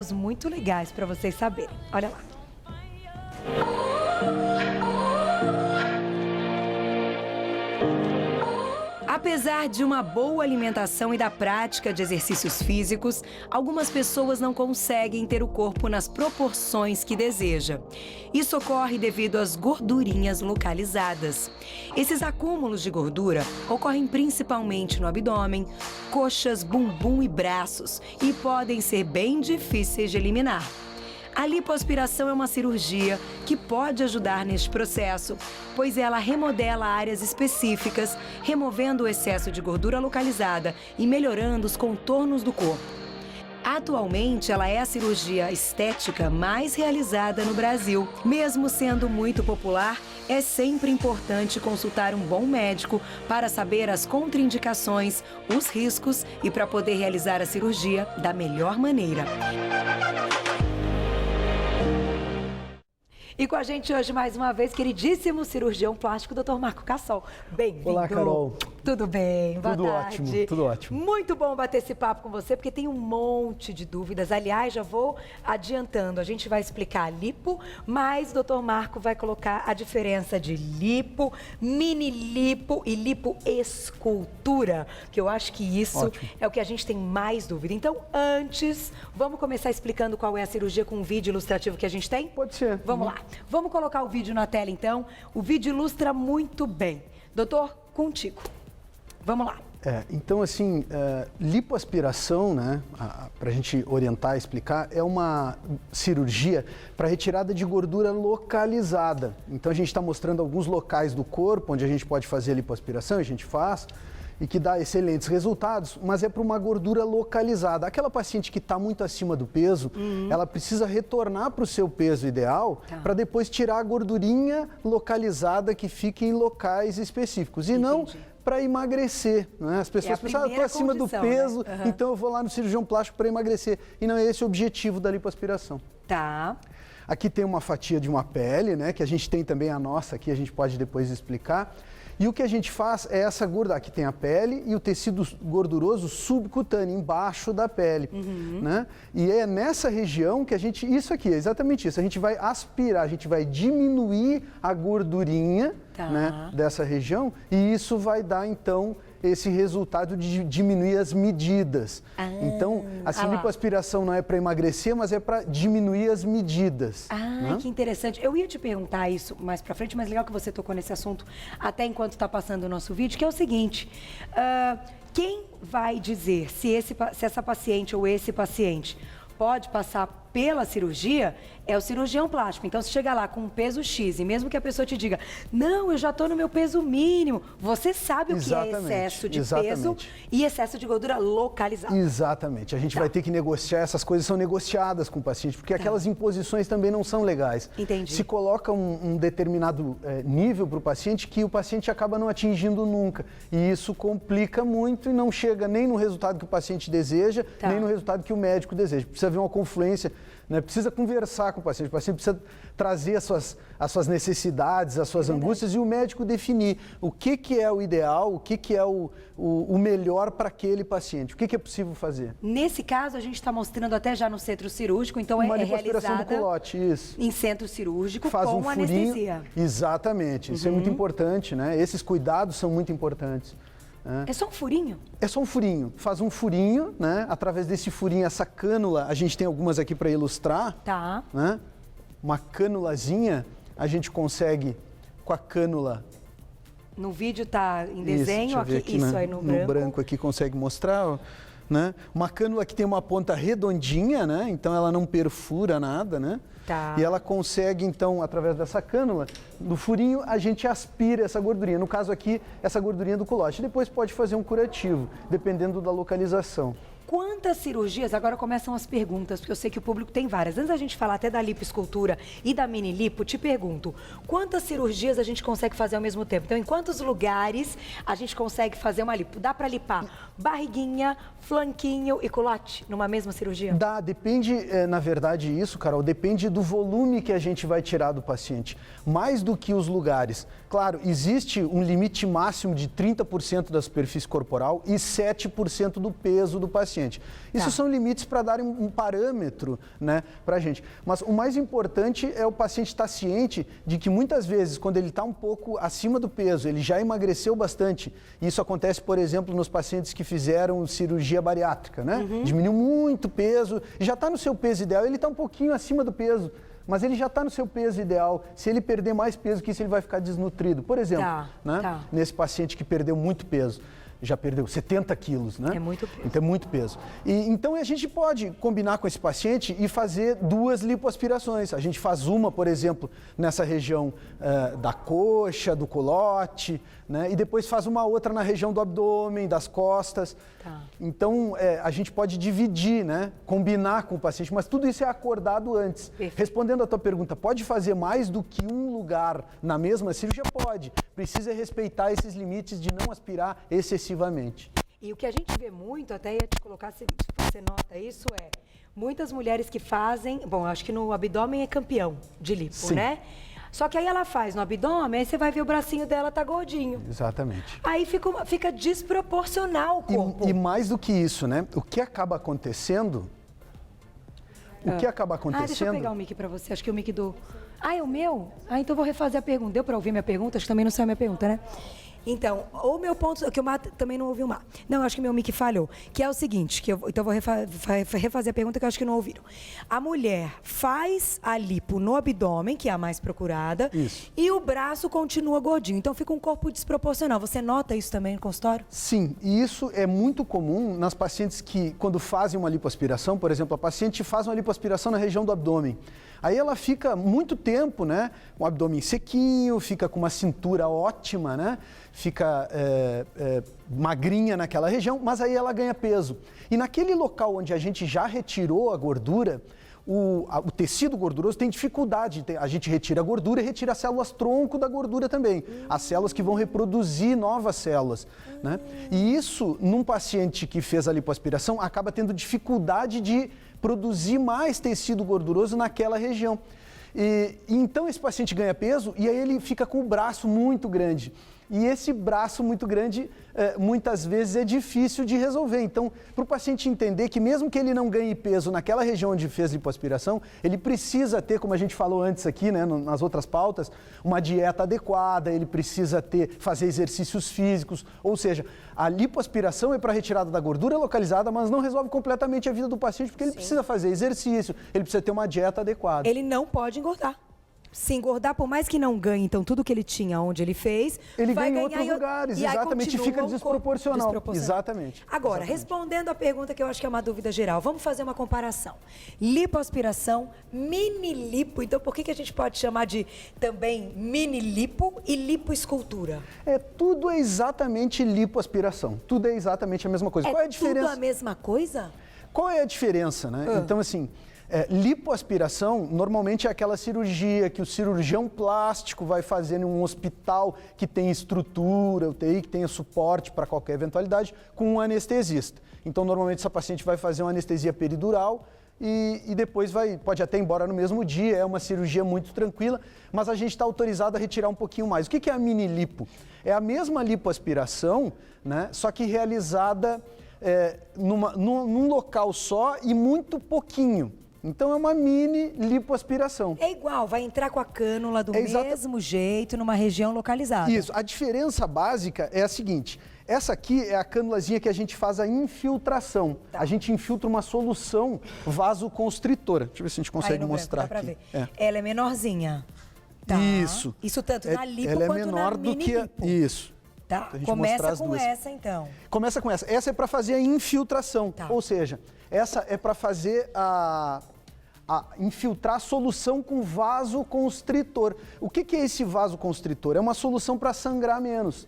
coisas muito legais para vocês saberem. Olha lá. Apesar de uma boa alimentação e da prática de exercícios físicos, algumas pessoas não conseguem ter o corpo nas proporções que deseja. Isso ocorre devido às gordurinhas localizadas. Esses acúmulos de gordura ocorrem principalmente no abdômen, coxas, bumbum e braços e podem ser bem difíceis de eliminar. A lipoaspiração é uma cirurgia que pode ajudar neste processo, pois ela remodela áreas específicas, removendo o excesso de gordura localizada e melhorando os contornos do corpo. Atualmente, ela é a cirurgia estética mais realizada no Brasil. Mesmo sendo muito popular, é sempre importante consultar um bom médico para saber as contraindicações, os riscos e para poder realizar a cirurgia da melhor maneira. E com a gente hoje, mais uma vez, queridíssimo cirurgião plástico, Dr. Marco Cassol. Bem-vindo. Olá, Carol. Tudo bem? Boa tarde. Tudo ótimo. Muito bom bater esse papo com você, porque tem um monte de dúvidas. Aliás, já vou adiantando, a gente vai explicar a lipo, mas o Dr. Marco vai colocar a diferença de lipo, mini lipo e lipoescultura, que eu acho que isso é o que a gente tem mais dúvida. Então, antes, vamos começar explicando qual é a cirurgia com um vídeo ilustrativo que a gente tem? Pode ser. Vamos lá. Vamos colocar o vídeo na tela, então. O vídeo ilustra muito bem. Doutor, contigo. Vamos lá. Então, assim, lipoaspiração, né, para a gente orientar e explicar, é uma cirurgia para retirada de gordura localizada. Então, a gente está mostrando alguns locais do corpo onde a gente pode fazer a lipoaspiração, a gente faz, e que dá excelentes resultados, mas é para uma gordura localizada. Aquela paciente que está muito acima do peso, ela precisa retornar para o seu peso ideal para depois tirar a gordurinha localizada que fica em locais específicos. E não para emagrecer, né? As pessoas pensam, eu estou acima do peso, né? Então eu vou lá no cirurgião plástico para emagrecer. E não é esse o objetivo da lipoaspiração. Tá. Aqui tem uma fatia de uma pele, né? Que a gente tem também a nossa aqui, a gente pode depois explicar. E o que a gente faz é essa gordura, aqui tem a pele e o tecido gorduroso subcutâneo, embaixo da pele, né? E é nessa região que a gente, isso aqui, é exatamente isso, a gente vai aspirar, a gente vai diminuir a gordurinha, né, dessa região e isso vai dar, então, esse resultado de diminuir as medidas. Então, a lipoaspiração não é para emagrecer, mas é para diminuir as medidas. Né? Que interessante. Eu ia te perguntar isso mais para frente, mas legal que você tocou nesse assunto até enquanto está passando o nosso vídeo, que é o seguinte, quem vai dizer se essa paciente ou esse paciente pode passar pela cirurgia é o cirurgião plástico. Então, se chegar lá com um peso X e mesmo que a pessoa te diga, não, eu já estou no meu peso mínimo, você sabe o que é excesso de peso e excesso de gordura localizada. Exatamente. A gente vai ter que negociar, essas coisas são negociadas com o paciente, porque aquelas imposições também não são legais. Entendi. Se coloca um determinado nível para o paciente que o paciente acaba não atingindo nunca. E isso complica muito e não chega nem no resultado que o paciente deseja, nem no resultado que o médico deseja. Precisa haver uma confluência, né? Precisa conversar com o paciente precisa trazer as suas necessidades, as suas angústias e o médico definir o que é o ideal, o que é o melhor para aquele paciente, o que é possível fazer. Nesse caso, a gente está mostrando até já no centro cirúrgico, então uma é lipoaspiração realizada do culote, isso. Em centro cirúrgico faz com um furinho, anestesia. Exatamente, isso é muito importante, né? Esses cuidados são muito importantes. É só um furinho? É só um furinho. Faz um furinho, né? Através desse furinho, essa cânula, a gente tem algumas aqui para ilustrar. Tá. Né? Uma cânulazinha, a gente consegue com a cânula. No vídeo tá em desenho, aqui, isso aí no branco. No branco aqui consegue mostrar, né? Uma cânula que tem uma ponta redondinha, né? Então ela não perfura nada, né? Tá. E ela consegue, então, através dessa cânula, no furinho, a gente aspira essa gordurinha. No caso aqui, essa gordurinha do culote. Depois pode fazer um curativo, dependendo da localização. Quantas cirurgias, agora começam as perguntas, porque eu sei que o público tem várias. Antes da gente falar até da lipoescultura e da mini lipo, te pergunto, quantas cirurgias a gente consegue fazer ao mesmo tempo? Então, em quantos lugares a gente consegue fazer uma lipo? Dá para lipar barriguinha, flanquinho e culote numa mesma cirurgia? Dá, depende, na verdade isso, Carol, depende do volume que a gente vai tirar do paciente. Mais do que os lugares. Claro, existe um limite máximo de 30% da superfície corporal e 7% do peso do paciente. paciente. Isso são limites para darem um parâmetro, né, para a gente. Mas o mais importante é o paciente estar ciente de que muitas vezes, quando ele está um pouco acima do peso, ele já emagreceu bastante. Isso acontece, por exemplo, nos pacientes que fizeram cirurgia bariátrica, né? Diminuiu muito peso, já está no seu peso ideal, ele está um pouquinho acima do peso. Mas ele já está no seu peso ideal. Se ele perder mais peso que isso, ele vai ficar desnutrido. Por exemplo, nesse paciente que perdeu muito peso, já perdeu 70 quilos, né? É muito peso. Então é muito peso. Então a gente pode combinar com esse paciente e fazer 2 lipoaspirações. A gente faz uma, por exemplo, nessa região da coxa, do culote, né? E depois faz uma outra na região do abdômen, das costas. Então a gente pode dividir, né? Combinar com o paciente, mas tudo isso é acordado antes. Perfeito. Respondendo a tua pergunta, pode fazer mais do que um lugar na mesma cirurgia? Pode. Precisa respeitar esses limites de não aspirar excessivamente. E o que a gente vê muito, até ia te colocar, se você nota isso, muitas mulheres que fazem, bom, acho que no abdômen é campeão de lipo, né? Só que aí ela faz no abdômen, aí você vai ver o bracinho dela tá gordinho. Exatamente. Aí fica desproporcional o corpo. E mais do que isso, né? O que acaba acontecendo... deixa eu pegar o mic para você, acho que o mic do... é o meu? Então eu vou refazer a pergunta. Deu para ouvir minha pergunta? Acho que também não saiu a minha pergunta, né? Então, o meu ponto, que o Mar também não ouviu o Mar. Não, acho que meu mic falhou. Que é o seguinte, então eu vou refazer a pergunta que eu acho que não ouviram. A mulher faz a lipo no abdômen, que é a mais procurada, e o braço continua gordinho. Então fica um corpo desproporcional. Você nota isso também no consultório? Sim, e isso é muito comum nas pacientes que, quando fazem uma lipoaspiração, por exemplo, a paciente faz uma lipoaspiração na região do abdômen. Aí ela fica muito tempo, né, com o abdômen sequinho, fica com uma cintura ótima, né, fica magrinha naquela região, mas aí ela ganha peso. E naquele local onde a gente já retirou a gordura, o tecido gorduroso tem dificuldade. A gente retira a gordura e retira as células tronco da gordura também. As células que vão reproduzir novas células, né? E isso, num paciente que fez a lipoaspiração, acaba tendo dificuldade de produzir mais tecido gorduroso naquela região. Então esse paciente ganha peso e aí ele fica com o braço muito grande. E esse braço muito grande, muitas vezes, é difícil de resolver. Então, para o paciente entender que mesmo que ele não ganhe peso naquela região onde fez lipoaspiração, ele precisa ter, como a gente falou antes aqui, né, nas outras pautas, uma dieta adequada, ele precisa fazer exercícios físicos. Ou seja, a lipoaspiração é para retirada da gordura localizada, mas não resolve completamente a vida do paciente, porque ele precisa fazer exercício, ele precisa ter uma dieta adequada. Ele não pode engordar. Se engordar, por mais que não ganhe, então, tudo que ele tinha onde ele fez, ele vai ganha em ganhar outros lugares, exatamente, e fica desproporcional. Exatamente. Agora, respondendo a pergunta que eu acho que é uma dúvida geral, vamos fazer uma comparação. Lipoaspiração, mini lipo, então por que a gente pode chamar de também mini lipo e lipoescultura? Tudo é exatamente lipoaspiração, tudo é exatamente a mesma coisa. Qual é a diferença? Tudo a mesma coisa? Qual é a diferença, né? Então, assim... lipoaspiração normalmente é aquela cirurgia que o cirurgião plástico vai fazer em um hospital que tem estrutura, UTI, que tenha suporte para qualquer eventualidade, com um anestesista. Então, normalmente, essa paciente vai fazer uma anestesia peridural e depois pode até ir embora no mesmo dia, é uma cirurgia muito tranquila, mas a gente está autorizado a retirar um pouquinho mais. O que é a mini lipo? É a mesma lipoaspiração, né, só que realizada num local só e muito pouquinho. Então é uma mini lipoaspiração. É igual, vai entrar com a cânula do mesmo jeito, numa região localizada. Isso, a diferença básica é a seguinte, essa aqui é a cânulazinha que a gente faz a infiltração. A gente infiltra uma solução vasoconstritora. Deixa eu ver se a gente consegue mostrar branco, dá aqui. Pra ver. Ela é menorzinha. Isso. Isso tanto na lipo ela quanto é menor na do mini que lipo. Isso. Tá, começa com essa então. Começa com essa. Essa é para fazer a infiltração. Ou seja, essa é para fazer infiltrar a solução com vasoconstritor. O que é esse vasoconstritor? É uma solução para sangrar menos.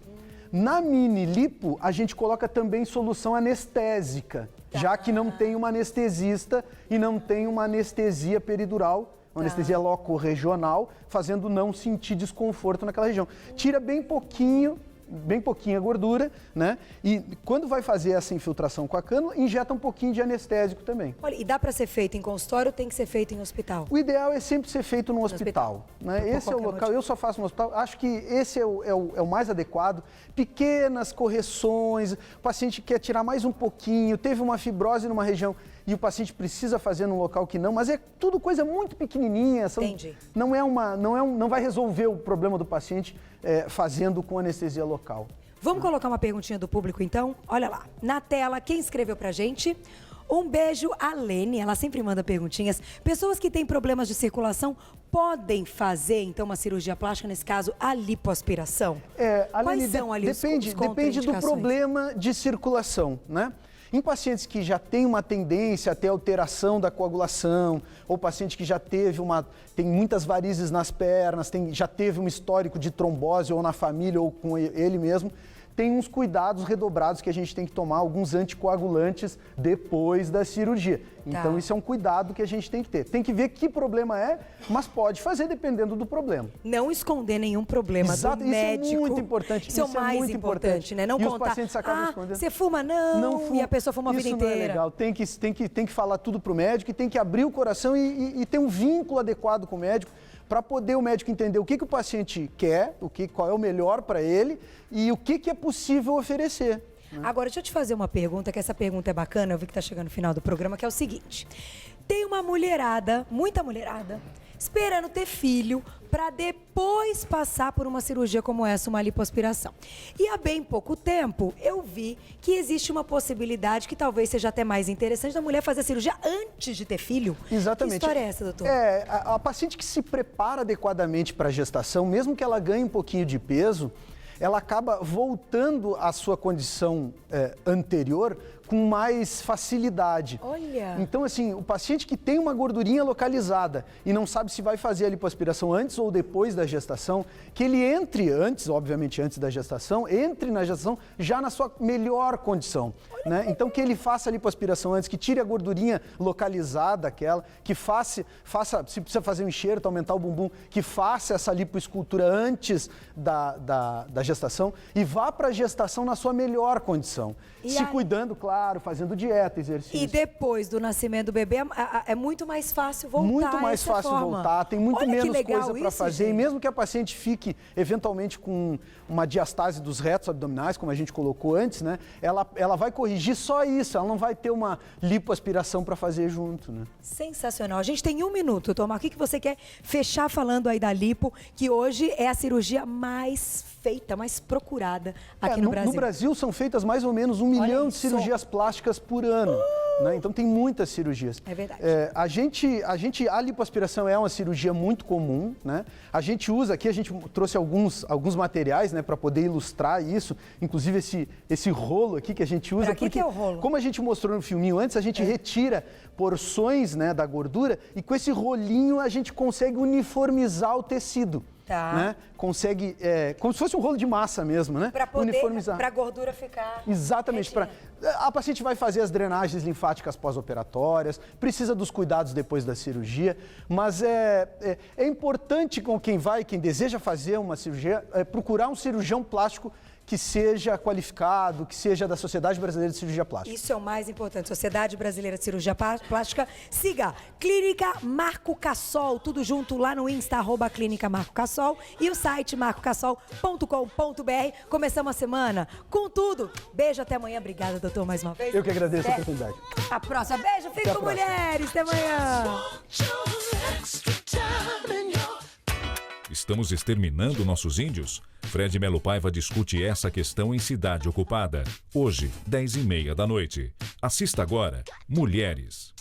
Na mini lipo, a gente coloca também solução anestésica, já que não tem uma anestesista e não tem uma anestesia peridural, uma anestesia loco-regional, fazendo não sentir desconforto naquela região. Tira bem pouquinho bem pouquinha gordura, né? E quando vai fazer essa infiltração com a cânula, injeta um pouquinho de anestésico também. Olha, e dá para ser feito em consultório ou tem que ser feito em hospital? O ideal é sempre ser feito no hospital, né? Esse é o local, motivo. Eu só faço no hospital, acho que esse é o mais adequado. Pequenas correções, o paciente quer tirar mais um pouquinho, teve uma fibrose numa região e o paciente precisa fazer num local que não, mas é tudo coisa muito pequenininha. Entendi. Não vai resolver o problema do paciente fazendo com anestesia local. Vamos colocar uma perguntinha do público então? Olha lá, na tela, quem escreveu pra gente? Um beijo a Lene, ela sempre manda perguntinhas. Pessoas que têm problemas de circulação podem fazer, então, uma cirurgia plástica, nesse caso, a lipoaspiração? Quais são ali depende do problema de circulação, né? Em pacientes que já têm uma tendência a ter alteração da coagulação, ou paciente que já tem muitas varizes nas pernas, já teve um histórico de trombose ou na família ou com ele mesmo, tem uns cuidados redobrados que a gente tem que tomar, alguns anticoagulantes depois da cirurgia. Então, isso é um cuidado que a gente tem que ter. Tem que ver que problema é, mas pode fazer dependendo do problema. Não esconder nenhum problema do médico. Isso é muito importante. Isso é o mais muito importante, né? Não e contar, os pacientes acabam escondendo. Você fuma? Não fuma. E a pessoa fuma a vida inteira. Isso não é legal. Tem que falar tudo pro médico e tem que abrir o coração e ter um vínculo adequado com o médico, para poder o médico entender o que o paciente quer, qual é o melhor para ele e o que é possível oferecer. Né? Agora, deixa eu te fazer uma pergunta, que essa pergunta é bacana, eu vi que está chegando no final do programa, que é o seguinte. Tem uma mulherada, muita mulherada, esperando ter filho para depois passar por uma cirurgia como essa, uma lipoaspiração. E há bem pouco tempo eu vi que existe uma possibilidade que talvez seja até mais interessante da mulher fazer a cirurgia antes de ter filho. Exatamente. Que história é essa, doutor? A paciente que se prepara adequadamente para a gestação, mesmo que ela ganhe um pouquinho de peso, ela acaba voltando à sua condição anterior com mais facilidade. Olha! Então, assim, o paciente que tem uma gordurinha localizada e não sabe se vai fazer a lipoaspiração antes ou depois da gestação, que ele entre antes, obviamente antes da gestação, entre na gestação já na sua melhor condição, né? Então, que ele faça a lipoaspiração antes, que tire a gordurinha localizada aquela, que faça, se precisa fazer um enxerto, aumentar o bumbum, que faça essa lipoescultura antes da gestação e vá para a gestação na sua melhor condição. Cuidando, claro, fazendo dieta, exercício. E depois do nascimento do bebê, é muito mais fácil voltar. Muito mais fácil voltar, tem muito menos coisa para fazer. Gente. E mesmo que a paciente fique, eventualmente, com uma diastase dos retos abdominais, como a gente colocou antes, né? Ela vai corrigir só isso, ela não vai ter uma lipoaspiração para fazer junto, né? Sensacional. A gente tem 1 minuto, Tomar. O que você quer fechar falando aí da lipo, que hoje é a cirurgia mais feita, mais procurada aqui no Brasil? No Brasil são feitas mais ou menos 1 milhão de cirurgias plásticas por ano. Né? Então tem muitas cirurgias. É verdade. A lipoaspiração é uma cirurgia muito comum, né? A gente usa aqui, a gente trouxe alguns materiais, né, para poder ilustrar isso, inclusive esse rolo aqui que a gente usa. Que é o rolo? Como a gente mostrou no filminho antes, a gente retira porções, né, da gordura e com esse rolinho a gente consegue uniformizar o tecido. Tá. Né? Consegue, como se fosse um rolo de massa mesmo, né? Para poder, uniformizar. Para a gordura ficar... Exatamente. A paciente vai fazer as drenagens linfáticas pós-operatórias, precisa dos cuidados depois da cirurgia, mas é importante com quem deseja fazer uma cirurgia, procurar um cirurgião plástico que seja qualificado, que seja da Sociedade Brasileira de Cirurgia Plástica. Isso é o mais importante. Sociedade Brasileira de Cirurgia Plástica. Siga Clínica Marco Cassol, tudo junto lá no Insta, @Clínica Marco Cassol, e o site marcocassol.com.br. Começamos a semana com tudo. Beijo, até amanhã. Obrigada, doutor, mais uma vez. Eu que agradeço a oportunidade. A próxima. Beijo, fique com mulheres. Até amanhã. Estamos exterminando nossos índios? Fred Melo Paiva discute essa questão em Cidade Ocupada. Hoje, 10h30 da noite. Assista agora Mulheres.